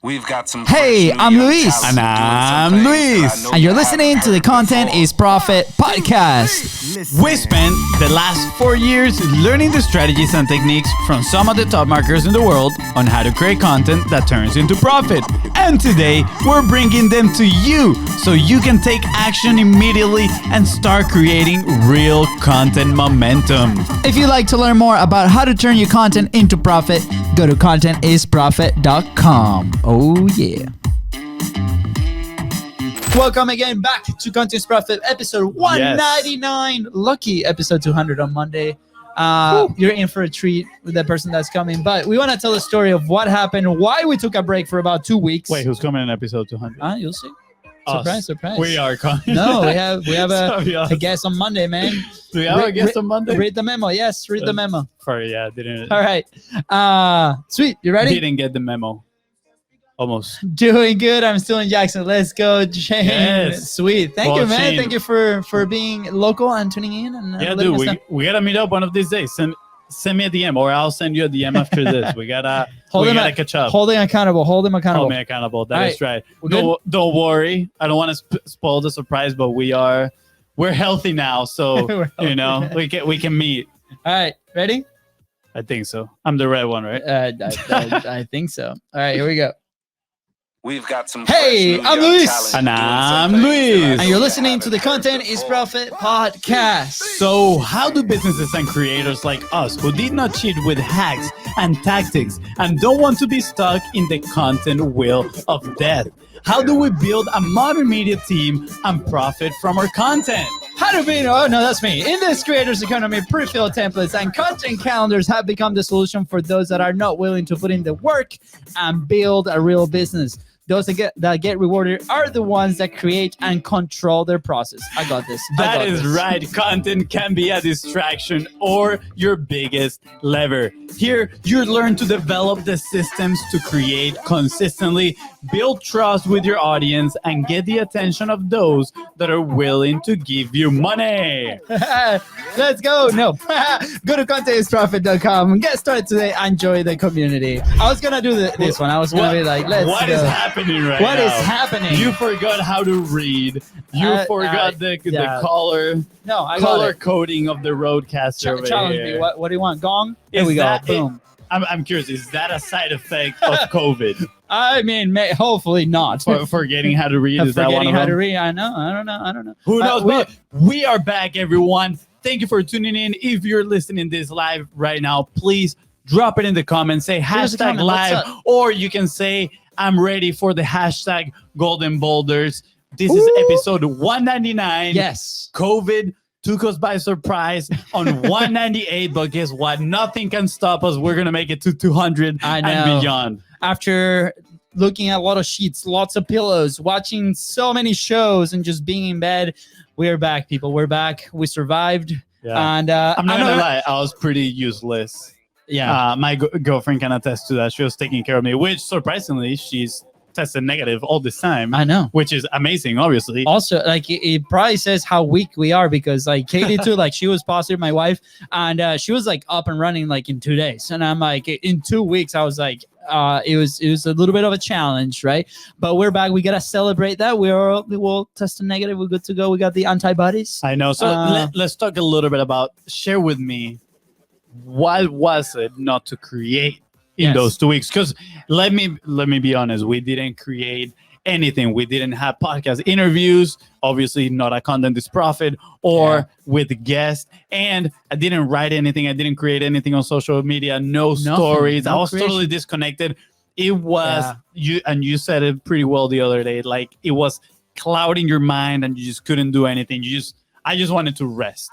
We've got some Hey, I'm Luis. And I'm Luis. And you're listening to the Content is Profit podcast. We spent the last 4 years learning the strategies and techniques from some of the top marketers in the world on how to create content that turns into profit. And today, we're bringing them to you so you can take action immediately and start creating real content momentum. If you'd like to learn more about how to turn your content into profit, go to contentisprofit.com. Oh, yeah. Welcome again back to Content is Profit, episode 199. Yes. Lucky episode 200 on Monday. You're in for a treat with that person that's coming. But we want to tell the story of what happened, why we took a break for about 2 weeks. Wait, who's coming in episode 200? You'll see. Surprise. We are coming. No, we have a guest on Monday, man. Do we have a guest on Monday? Read the memo. Yes, read the memo. Sorry, yeah, didn't. All right. Sweet. You ready? Didn't get the memo. Almost. Doing good. I'm still in Jackson. Let's go, Shane. Yes. Sweet. Thank you, man. Shane. Thank you for being local and tuning in. And yeah, dude, we gotta meet up one of these days. Send me a DM, or I'll send you a DM after this. We gotta catch up. Hold him accountable. Hold me accountable. That's right. Don't worry. I don't want to spoil the surprise, but we're healthy now, so we can meet. All right, ready? I think so. I'm the red one, right? I think so. All right, here we go. We've got some. Hey, I'm Luis. And I'm Luis. And you're listening to the Content is Profit podcast. So, how do businesses and creators like us, who did not cheat with hacks and tactics and don't want to be stuck in the content wheel of death, how do we build a modern media team and profit from our content? That's me. In this creators economy, pre-filled templates and content calendars have become the solution for those that are not willing to put in the work and build a real business. Those that get rewarded are the ones that create and control their process. I got this. That is right. Content can be a distraction or your biggest lever. Here, you learn to develop the systems to create consistently, build trust with your audience, and get the attention of those that are willing to give you money. Let's go. No. Go to contentisprofit.com and get started today. Enjoy the community. I was going to do this one. I was going to be like, let's What go. is happening right What now? is happening? You forgot how to read. You forgot the color. No, I color got it. coding of the roadcaster over Challenge here. me. What do you want? Gong? Here we go. Boom. I'm curious. Is that a side effect of COVID? I mean, hopefully not. For forgetting how to read? Is that one of them? Forgetting how to read? I don't know. Who knows? But we are back, everyone. Thank you for tuning in. If you're listening this live right now, please drop it in the comments. Say hashtag live, or you can say I'm ready for the hashtag golden boulders. This is episode 199. Yes. COVID took us by surprise on 198, but guess what? Nothing can stop us. We're going to make it to 200 and beyond. After looking at a lot of sheets, lots of pillows, watching so many shows, and just being in bed, we're back, people. We're back. We survived. Yeah. And I'm not going to lie. I was pretty useless. Yeah. My girlfriend can attest to that. She was taking care of me, which surprisingly, she's tested negative all this time. I know. Which is amazing, obviously. Also, like, it probably says how weak we are, because like Katie too, like she was positive, my wife, and she was like up and running like in 2 days. And I'm like, in 2 weeks, I was like, it was a little bit of a challenge, right? But we're back. We gotta celebrate that. We'll test negative. We're good to go. We got the antibodies. I know. So let's talk a little bit about, share with me, what was it not to create in those 2 weeks? Because let me be honest, we didn't create anything. We didn't have podcast interviews, obviously not a Content is Profit or with guests, and I didn't write anything. I didn't create anything on social media. No stories. I was totally disconnected. It was you said it pretty well the other day. Like, it was clouding your mind and you just couldn't do anything. I just wanted to rest,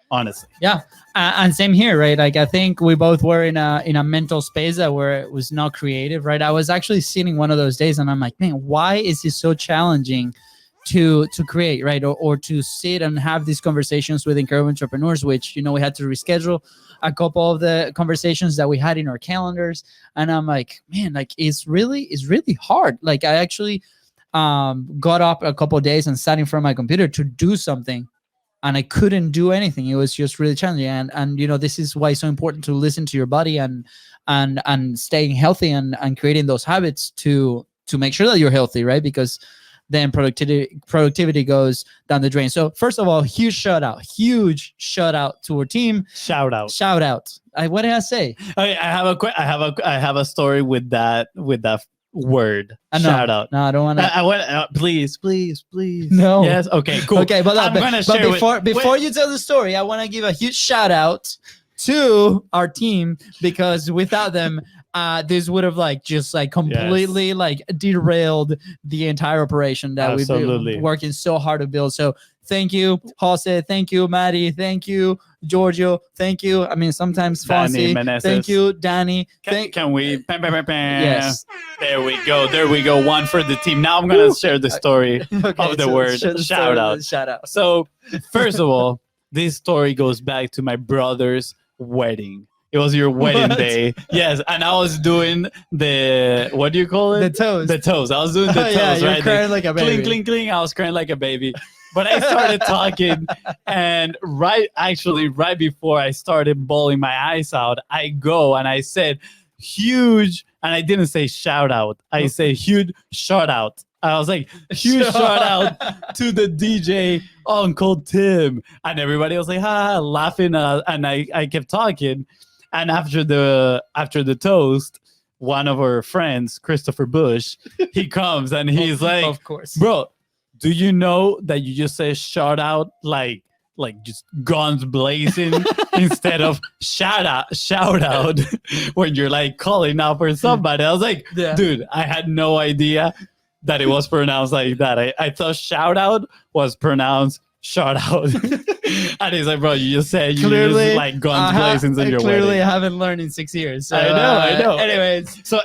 honestly. Yeah. And same here, right? Like, I think we both were in a mental space where it was not creative, right? I was actually sitting one of those days and I'm like, man, why is this so challenging to create, right? Or to sit and have these conversations with incredible entrepreneurs, which, we had to reschedule a couple of the conversations that we had in our calendars. And I'm like, man, like, it's really hard. Like, I actually got up a couple of days and sat in front of my computer to do something, and I couldn't do anything. It was just really challenging. And this is why it's so important to listen to your body and staying healthy and creating those habits to to make sure that you're healthy, right? Because then productivity goes down the drain. So first of all, huge shout out to our team. Shout out. What did I say? I have a story with that word. Shout out. No, I don't want to. I want please. No. Yes. Okay. Cool. Okay, but before you tell the story, I want to give a huge shout out to our team, because without them, this would have completely derailed the entire operation that we've been working so hard to build. So thank you, Jose. Thank you, Maddie. Thank you, Giorgio. Thank you. I mean, sometimes Fonzie. Thank you, Danny. Can we? Yes. There we go. One for the team. Now I'm gonna share the story of the word shout out. Shout out. So first of all, this story goes back to my brother's wedding. It was your wedding day. Yes, and I was doing what do you call it? The toes. I was doing the toes, yeah, you're right? crying like a baby. Cling. I was crying like a baby. But I started talking, and right before I started bawling my eyes out, I go and I said huge, and I didn't say shout out. I say huge shout out. I was like, huge shout out to the DJ Uncle Tim, and everybody was like, laughing, and I kept talking. And after the toast, one of our friends, Christopher Bush, he comes and he's like, of course, bro, do you know that you just say shout out like just guns blazing instead of shout out when you're like calling out for somebody? I was like, dude, I had no idea that it was pronounced like that. I thought shout out was pronounced shout out. And he's like, bro, you just said you use like guns blazing in your clearly wedding. haven't learned in 6 years. So, I know. Anyways, so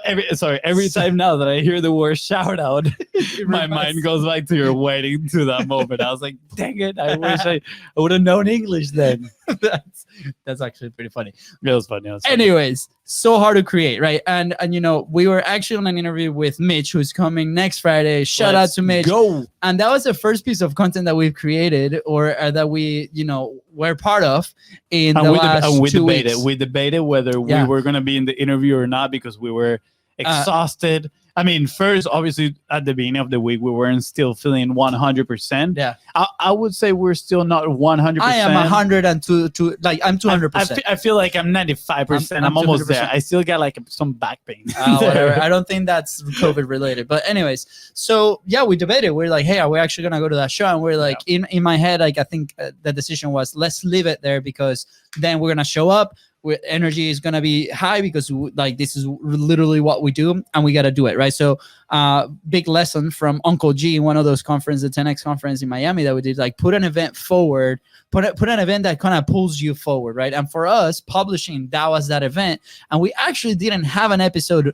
every time now that I hear the word shout out, my mind goes back to your wedding, to that moment. I was like, dang it, I wish I would have known English then. That's actually pretty funny. It was funny. Anyways, so hard to create, right? And we were actually on an interview with Mitch, who's coming next Friday. Shout out to Mitch. Go. And that was the first piece of content that we've created, or that we were part of in the last 2 weeks. We debated whether we were going to be in the interview or not, because we were exhausted. I mean, first, obviously, at the beginning of the week, we weren't still feeling 100%. Yeah. I would say we're still not 100%. I am 102, I'm 200%. I feel like I'm 95%. I'm almost there. I still got like some back pain. Whatever. I don't think that's COVID related. But anyways, so yeah, we debated. We're like, hey, are we actually going to go to that show? And we're like, in my head, I think the decision was, let's leave it there, because then we're going to show up. Energy is going to be high, because this is literally what we do, and we got to do it, right? So big lesson from Uncle G in one of those conferences, the 10X conference in Miami that we did, put an event forward, put an event that kind of pulls you forward, right? And for us, publishing, that was that event. And we actually didn't have an episode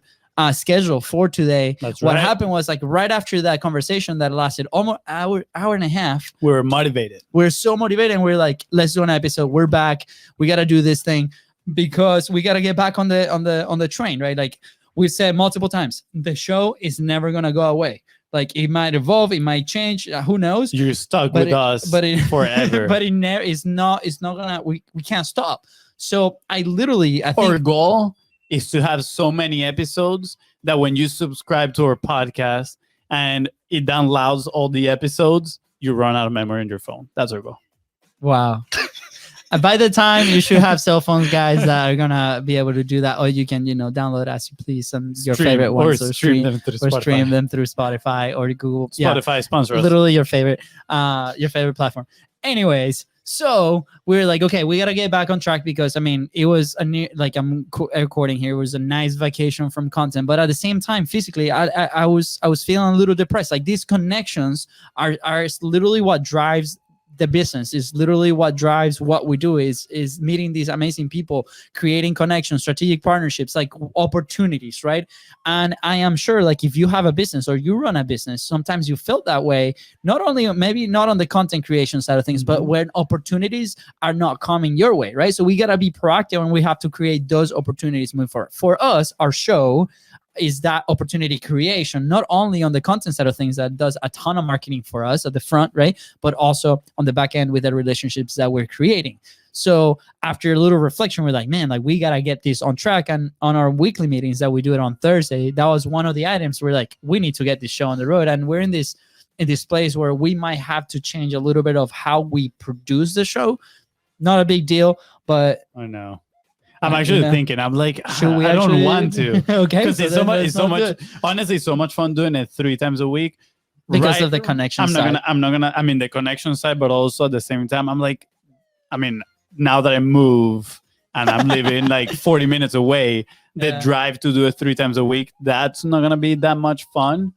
scheduled for today. What happened was, right after that conversation that lasted almost hour and a half, we were motivated. We're so motivated, and we're like, let's do an episode. We're back. We got to do this thing, because we got to get back on the train, right? We've said multiple times, the show is never going to go away. It might evolve, it might change, who knows? You're stuck with us forever. But it's not gonna, we can't stop. So I think our goal is to have so many episodes that when you subscribe to our podcast and it downloads all the episodes, you run out of memory in your phone. That's our goal. Wow. By the time, you should have cell phones, guys, that are gonna be able to do that, or you can, download as you please your favorite ones, or stream them through Spotify or Google. Spotify sponsor us. Literally your favorite platform. Anyways, so we're like, okay, we gotta get back on track, because it was I'm recording here. It was a nice vacation from content, but at the same time, physically, I was feeling a little depressed. These connections are literally what drives the business, is literally what drives what we do, is meeting these amazing people, creating connections, strategic partnerships, opportunities, right? And I am sure, if you have a business or you run a business, sometimes you felt that way, not only, maybe not on the content creation side of things, but when opportunities are not coming your way, right? So we got to be proactive, and we have to create those opportunities moving forward. For us, our show is that opportunity creation, not only on the content side of things that does a ton of marketing for us at the front, right? But also on the back end with the relationships that we're creating. So after a little reflection, we're like, man, like we gotta get this on track. And on our weekly meetings that we do it on Thursday, that was one of the items. We're like, we need to get this show on the road, and we're in this place where we might have to change a little bit of how we produce the show. Not a big deal, but I know. I'm actually thinking. I'm like, should we I don't actually- want to. Okay, Because so it's then so much. that's It's so not much. good. Honestly, it's so much fun doing it 3 times a week. Because Right? of the connection I'm side. not gonna. I mean, the connection side, but also at the same time, I'm like, I mean, now that I move and I'm living like 40 minutes away, the Yeah. drive to do it 3 times a week, that's not gonna be that much fun.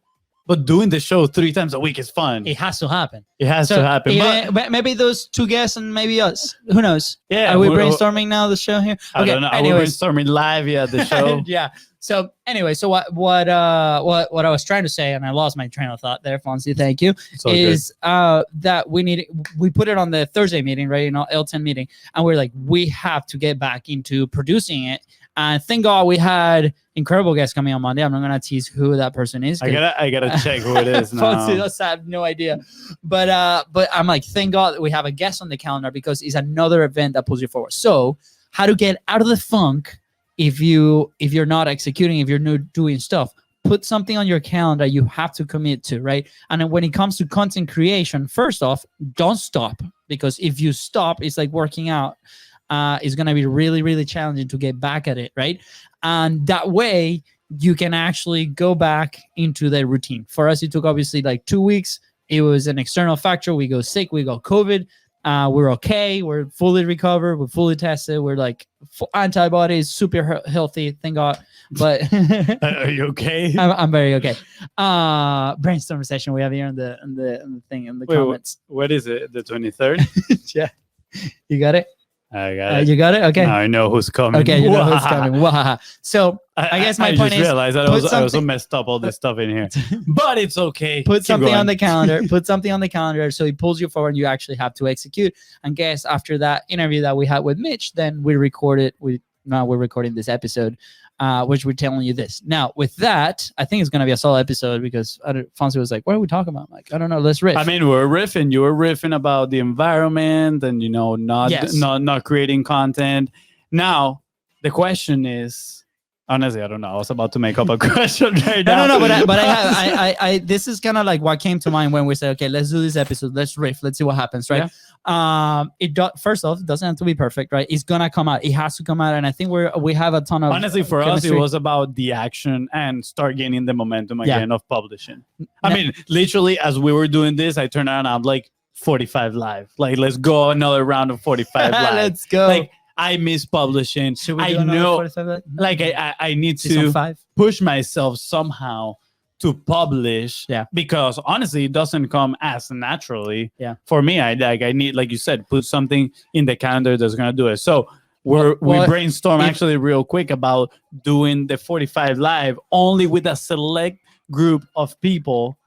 But doing the show 3 times a week is fun. It has to happen. It has So to happen. even- maybe those 2 guests and maybe us. Who knows? Yeah, Are we we're- brainstorming now the show here? I don't know. Are we anyways. brainstorming live at the show? Yeah. So anyway, so what I was trying to say, and I lost my train of thought there, Fonzie. Thank you. It's all good. Is that we put it on the Thursday meeting, right? You know, L10 meeting, and we're like, we have to get back into producing it. And thank God we had incredible guests coming on Monday. I'm not gonna tease who that person is. I gotta check who it is now. Fonzie does have no idea, but I'm like, thank God we have a guest on the calendar because it's another event that pulls you forward. So how to get out of the funk if you're not executing, if you're not doing stuff, put something on your calendar you have to commit to, right? And then when it comes to content creation, first off, don't stop, because if you stop, it's like working out. It's going to be really, really challenging to get back at it, right? And that way you can actually go back into the routine. For us, it took obviously like 2 weeks. It was an external factor. We go sick, we got COVID. We're okay. We're fully recovered. We're fully tested. We're like antibodies, super healthy. Thank God. But Are you okay? I'm very okay. Brainstorm session we have here in the thing in the comments. What is it? The 23rd? Yeah, you got it. I got it. You got it. Okay. Now I know who's coming. Okay, you know who's coming. Wahaha. So I guess my point just is, realized that put I also something- messed up all this stuff in here, but it's okay. put Keep something on going. the calendar. Put something on the calendar so it pulls you forward. You actually have to execute. And guess after that interview that we had with Mitch, then we recorded. Now we're recording this episode, which we're telling you this. Now with that, I think it's gonna be a solid episode because Fonzie was like, "What are we talking about?" I'm like, I don't know. Let's riff. I mean, we're riffing. You were riffing about the environment and not creating content. Now the question is, honestly, I don't know. I was about to make up a question right now. No, but I this is kind of like what came to mind when we said, okay, let's do this episode, let's riff, let's see what happens, right? First off, it doesn't have to be perfect, right? It's gonna come out, it has to come out, and I think we have a ton of Honestly, for chemistry. us, it was about the action and start gaining the momentum Yeah. again of publishing. I mean, literally, as we were doing this, I turned around, I'm like, 45 live. Like, let's go another round of 45 live. Let's go. Like, I miss publishing. Should we I do another know, 45? like, I need Season to 5? push myself somehow to publish. Yeah. Because honestly, it doesn't come as naturally. Yeah. For me, I need, like you said, put something in the calendar that's gonna do it. So we brainstorm actually real quick about doing the 45 live only with a select group of people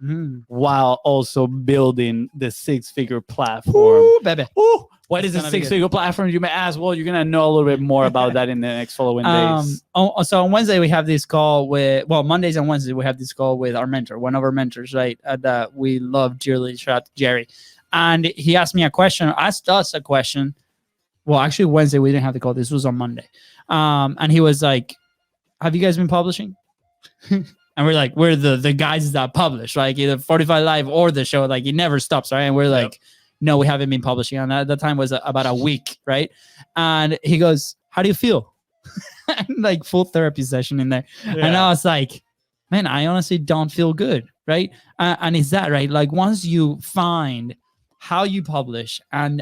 while also building the 6-figure platform. Ooh, baby. Ooh, what It's is a gonna be good. 6-figure platform? You may ask. Well, you're gonna know a little bit more about that in the next following days. So on Wednesday we have this call with, Mondays and Wednesdays we have this call with our mentor, one of our mentors, right? That we love dearly. Shout out to Jerry. And he asked us a question. Well, actually Wednesday we didn't have the call. This was on Monday. And he was like, have you guys been publishing? And we're like, we're the guys that publish, like either 45 Live or the show, like it never stops, right? And we're like, no, we haven't been publishing. And at that time was about a week, right? And he goes, how do you feel? Like full therapy session in there. And I was like, man, I honestly don't feel good, right? And it's that, right? Like once you find how you publish and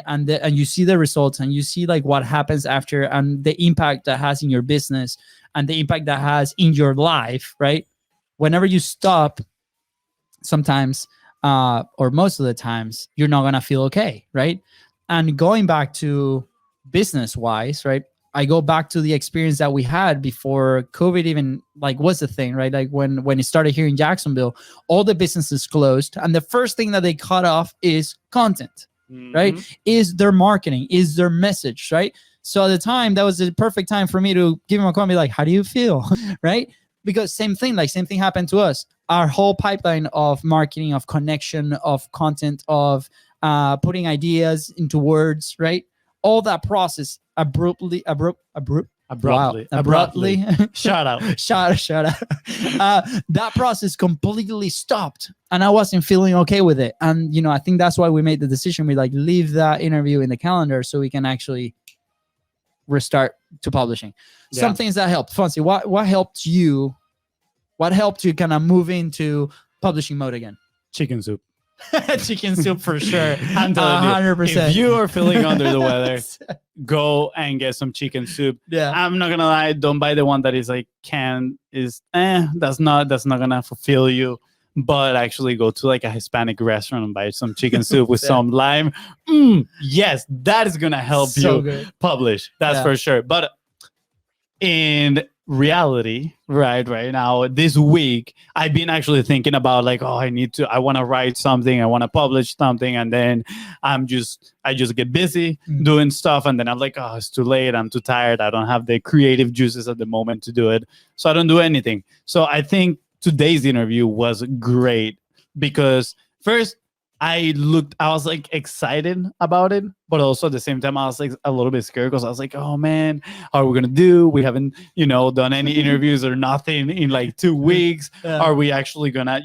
you see the results and you see like what happens after and the impact that has in your business and the impact that has in your life, right? Whenever you stop, sometimes or most of the times, you're not gonna feel okay, right? And going back to business-wise, right? I go back to the experience that we had before COVID even like was a thing, right? Like when it started here in Jacksonville, all the businesses closed, and the first thing that they cut off is content, right? Is their marketing, is their message, right? So at the time, that was the perfect time for me to give him a call and be like, how do you feel, right? Because same thing happened to us. Our whole pipeline of marketing, of connection, of content, of putting ideas into words, right? all that process abruptly. Shout out. Shout out. That process completely stopped, and I wasn't feeling okay with it. And I think that's why we made the decision. We leave that interview in the calendar so we can actually restart to publishing. Some things that helped. Fonzie, what helped you? What helped you kind of move into publishing mode again? Chicken soup. Chicken soup for sure. I'm telling you, 100%. if you are feeling under the weather, go and get some chicken soup. Yeah. I'm not gonna lie, don't buy the one that is canned. That's not gonna fulfill you. But actually go to a Hispanic restaurant and buy some chicken soup with some lime. Yes, that is gonna help you publish. That's for sure. But in reality, right now, this week, I've been actually thinking about I want to write something, I want to publish something, and then I just get busy doing stuff, and then I'm like, it's too late, I'm too tired, I don't have the creative juices at the moment to do it, so I don't do anything. So I think today's interview was great because first I was excited about it, but also at the same time I was a little bit scared because I was oh man, how are we gonna do? We haven't done any interviews or nothing in 2 weeks. Are we actually gonna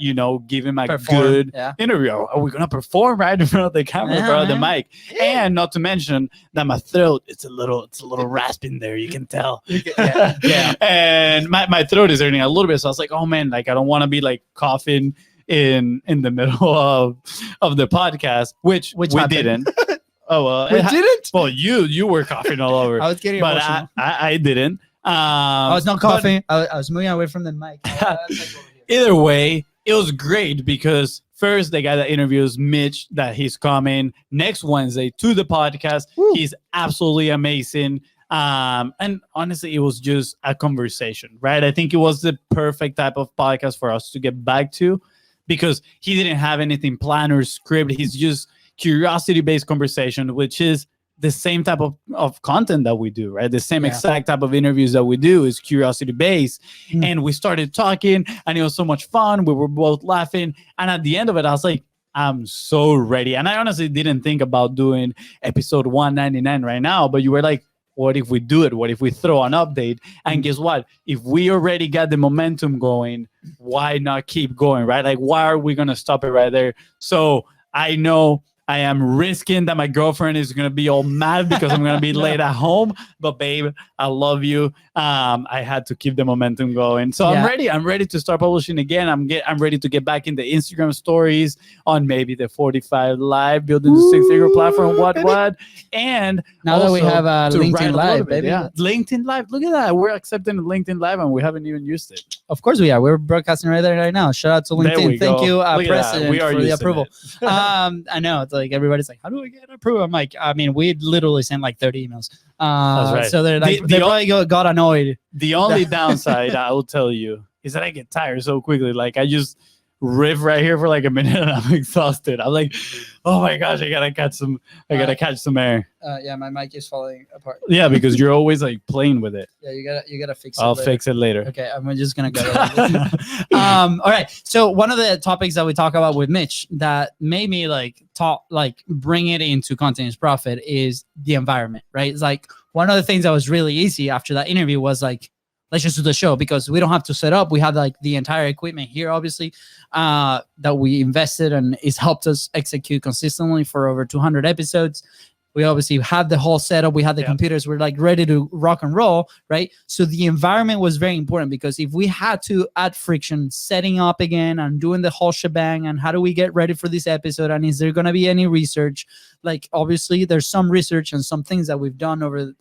give him a good interview? Are we gonna perform right in front of the camera, in front of the mic? And not to mention that my throat, it's a little raspy in there, you can tell. And my throat is hurting a little bit, so I was oh man, I don't want to be coughing in the middle of the podcast, which we didn't. Oh well, we didn't. Well, you were coughing all over. I was getting emotional. I didn't. I was not coughing. I was moving away from the mic. Either way, it was great because first the guy that interviews Mitch, that he's coming next Wednesday to the podcast. Woo. He's absolutely amazing. And honestly, it was just a conversation, right? I think it was the perfect type of podcast for us to get back to because he didn't have anything planned or script. He's just curiosity-based conversation, which is the same type of content that we do, right? The same exact type of interviews that we do is curiosity-based. And we started talking, and it was so much fun. We were both laughing. And at the end of it, I was like, I'm so ready. And I honestly didn't think about doing episode 199 right now, but you were like, what if we do it? What if we throw an update? And guess what? If we already got the momentum going, why not keep going, right? Why are we going to stop it right there? So I know I am risking that my girlfriend is going to be all mad because I'm going to be late at home. But babe, I love you. I had to keep the momentum going. So I'm ready. I'm ready to start publishing again. I'm ready to get back in the Instagram stories on maybe the 45 Live, building the six-figure platform. What? And now that we have LinkedIn Live, baby. Yeah. LinkedIn Live. Look at that. We're accepting LinkedIn Live and we haven't even used it. Of course we are. We're broadcasting right there right now. Shout out to LinkedIn. Thank you, President, for the approval. I know. It's everybody's how do I get approval? I'm we literally sent 30 emails. That's right. So they're they probably got annoyed. The only downside I will tell you is that I get tired so quickly. I just riff right here for a minute and I'm exhausted. I'm oh my gosh, I gotta catch some air. Yeah, my mic is falling apart. Yeah, because you're always Yeah, playing with it. you gotta fix it. I'll fix it later. Okay, I'm just gonna go. All right. So one of the topics that we talk about with Mitch that made me bring it into Content is Profit is the environment, right? It's one of the things that was really easy after that interview was let's just do the show because we don't have to set up. We have the entire equipment here, obviously, that we invested and it's helped us execute consistently for over 200 episodes. We obviously have the whole setup. We have the computers. We're ready to rock and roll, right? So the environment was very important because if we had to add friction, setting up again and doing the whole shebang and how do we get ready for this episode and is there going to be any research? Obviously, there's some research and some things that we've done over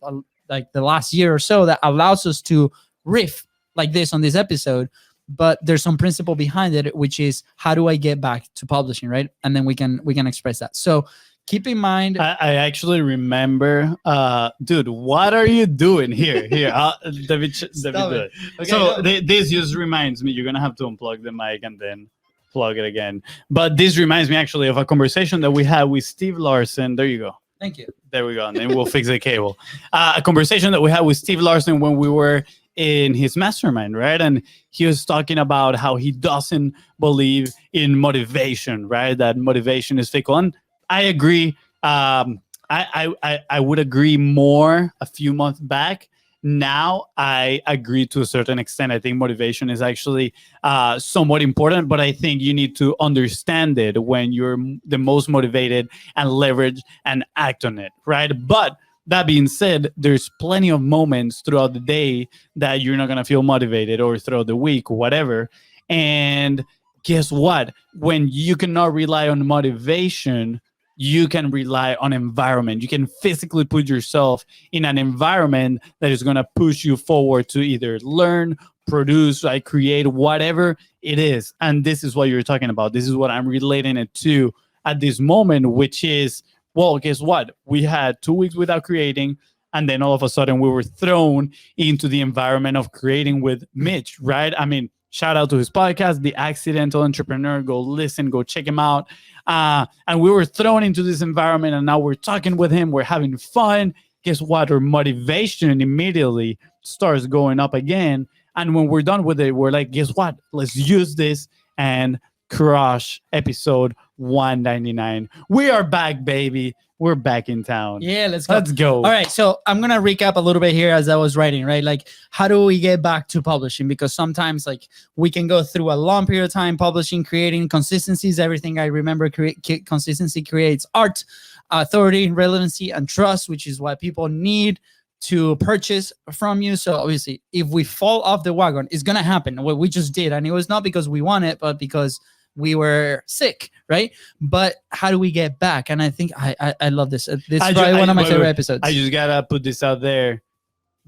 the last year or so that allows us to riff like this on this episode, but there's some principle behind it, which is how do I get back to publishing, right? And then we can express that. So keep in mind, I actually remember, dude, what are you doing here? Let me do it. Okay, so this just reminds me, you're gonna have to unplug the mic and then plug it again. But this reminds me actually of a conversation that we had with Steve Larson. There you go. Thank you. There we go. And then we'll fix the cable. A conversation that we had with Steve Larson when we were in his mastermind, right? And he was talking about how he doesn't believe in motivation, right? That motivation is fickle. And I agree. I I would agree more a few months back. Now I agree to a certain extent. I think motivation is actually somewhat important, but I think you need to understand it when you're the most motivated and leverage and act on it, right? But that being said, there's plenty of moments throughout the day that you're not going to feel motivated, or throughout the week, whatever. And guess what? When you cannot rely on motivation, you can rely on environment. You can physically put yourself in an environment that is going to push you forward to either learn, produce, like create, whatever it is. And this is what you're talking about. This is what I'm relating it to at this moment, which is, well, guess what? We had 2 weeks without creating, and then all of a sudden we were thrown into the environment of creating with Mitch, right? I mean, shout out to his podcast, The Accidental Entrepreneur. Go listen, go check him out. And we were thrown into this environment, and now we're talking with him. We're having fun. Guess what? Our motivation immediately starts going up again. And when we're done with it, we're like, guess what? Let's use this and crush episode 199. We are back, baby. We're back in town. Yeah, let's go. Let's go. All right, so I'm going to recap a little bit here as I was writing, right? Like, how do we get back to publishing? Because sometimes, like, we can go through a long period of time publishing, creating consistencies. Everything I remember, consistency creates art, authority, relevancy, and trust, which is what people need to purchase from you. So obviously, if we fall off the wagon, it's going to happen. What we just did, and it was not because we want it, but because we were sick, right? But how do we get back? And I think I love this. This is probably one of my favorite episodes. I just gotta put this out there.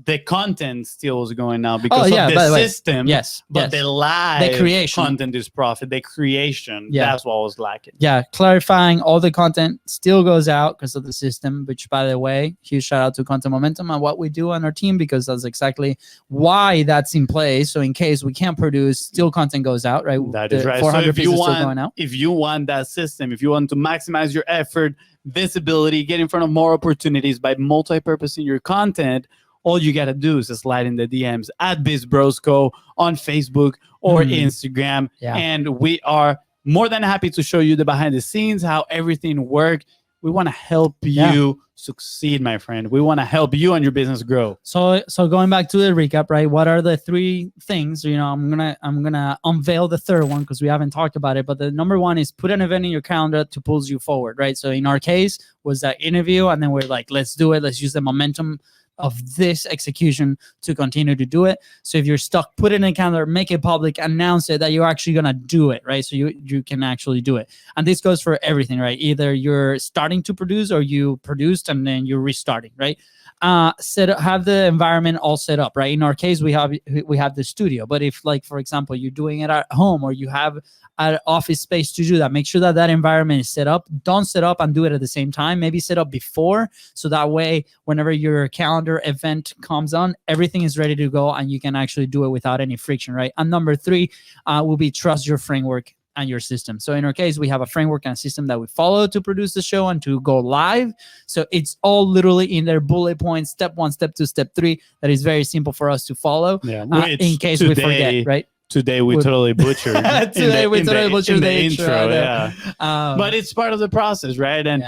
The content still is going out because of the system. Yes, but the live the creation content is profit. The creation, that's what was lacking. Yeah, clarifying all the content still goes out because of the system, which, by the way, huge shout out to Content Momentum and what we do on our team, because that's exactly why that's in place. So in case we can't produce, still content goes out, right? That is right. 400 So if pieces still going out. If you want that system, if you want to maximize your effort, visibility, get in front of more opportunities by multi-purposing your content, all you got to do is slide in the DMs at BIZBROS on Facebook or Instagram. Yeah. And we are more than happy to show you the behind the scenes, how everything works. We want to help you succeed, my friend. We want to help you and your business grow. So going back to the recap, right? What are the 3 things? You know, I'm gonna unveil the third one because we haven't talked about it. But the number 1 is put an event in your calendar to pull you forward, right? So in our case was that interview, and then we're like, let's do it. Let's use the momentum of this execution to continue to do it. So if you're stuck, put it in a calendar, make it public, announce it that you're actually gonna do it, right? So you can actually do it. And this goes for everything, right? Either you're starting to produce or you produced and then you're restarting, right? Have the environment all set up, right? In our case, we have the studio. But if, like, for example, you're doing it at home or you have an office space to do that, make sure that environment is set up. Don't set up and do it at the same time. Maybe set up before, so that way whenever your calendar event comes on, everything is ready to go and you can actually do it without any friction, right? And number 3 will be trust your framework and your system. So in our case, we have a framework and a system that we follow to produce the show and to go live. So it's all literally in their bullet points, step 1, step 2, step 3. That is very simple for us to follow, in case we forget, right? Today we totally butchered. Today we totally butchered the intro. But it's part of the process, right? And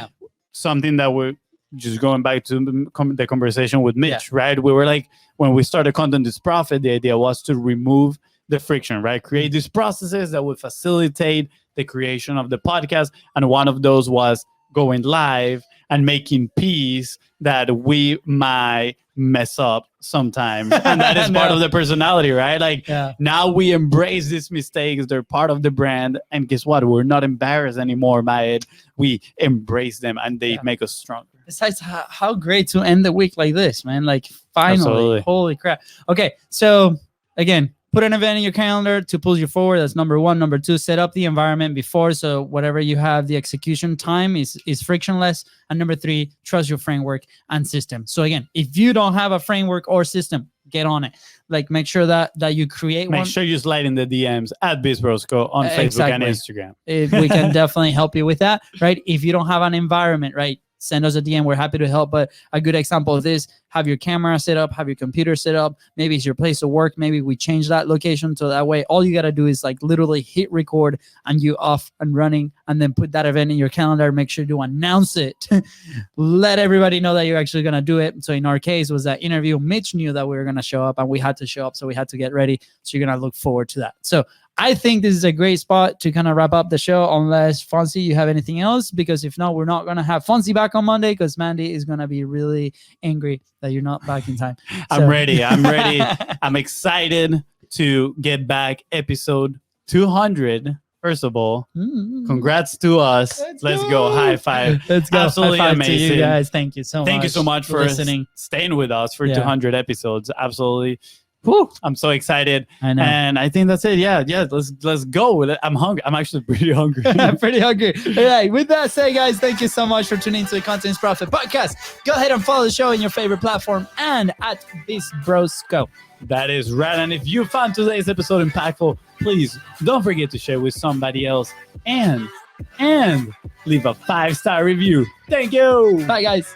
something that we're just going back to the conversation with Mitch, right? We were like, when we started Content is Profit, the idea was to remove the friction, right? Create these processes that would facilitate the creation of the podcast. And one of those was going live and making peace that we might mess up sometimes. And that is part of the personality, right? Like now we embrace these mistakes. They're part of the brand. And guess what? We're not embarrassed anymore by it. We embrace them and they make us stronger. Besides, how great to end the week like this, man. Like, finally. Absolutely. Holy crap. Okay, so again, put an event in your calendar to pull you forward. That's number 1. Number 2, set up the environment before. So whatever you have, the execution time is frictionless. And number 3, trust your framework and system. So again, if you don't have a framework or system, get on it. Like, make sure that you create one. Make sure you slide in the DMs at BIZBROS on Facebook and Instagram. We can definitely help you with that, right? If you don't have an environment, right? send us a DM. We're happy to help. But a good example of this, have your camera set up, have your computer set up. Maybe it's your place of work. Maybe we change that location. So that way, all you got to do is like literally hit record and you off and running, and then put that event in your calendar. Make sure to announce it. Let everybody know that you're actually going to do it. So in our case, was that interview. Mitch knew that we were going to show up and we had to show up. So we had to get ready. So you're going to look forward to that. So I think this is a great spot to kind of wrap up the show, unless Fonzie, you have anything else, because if not, we're not going to have Fonzie back on Monday because Mandy is going to be really angry that you're not back in time. I'm ready. I'm excited to get back. Episode 200. First of all, congrats to us. Let's go. High five. Let's go. Absolutely High five amazing. to you guys. Thank you so much. Thank you so much for listening. Staying with us for Yeah. 200 episodes. Absolutely. Whew, I'm so excited. I know. And I think that's it. Yeah. Let's go with it. I'm hungry. I'm actually pretty hungry. I'm pretty hungry. All right. With that said, guys, thank you so much for tuning into the Content Profit Podcast. Go ahead and follow the show in your favorite platform and at BIZBROS Go. That is right. And if you found today's episode impactful, please don't forget to share with somebody else and leave a 5-star review. Thank you. Bye, guys.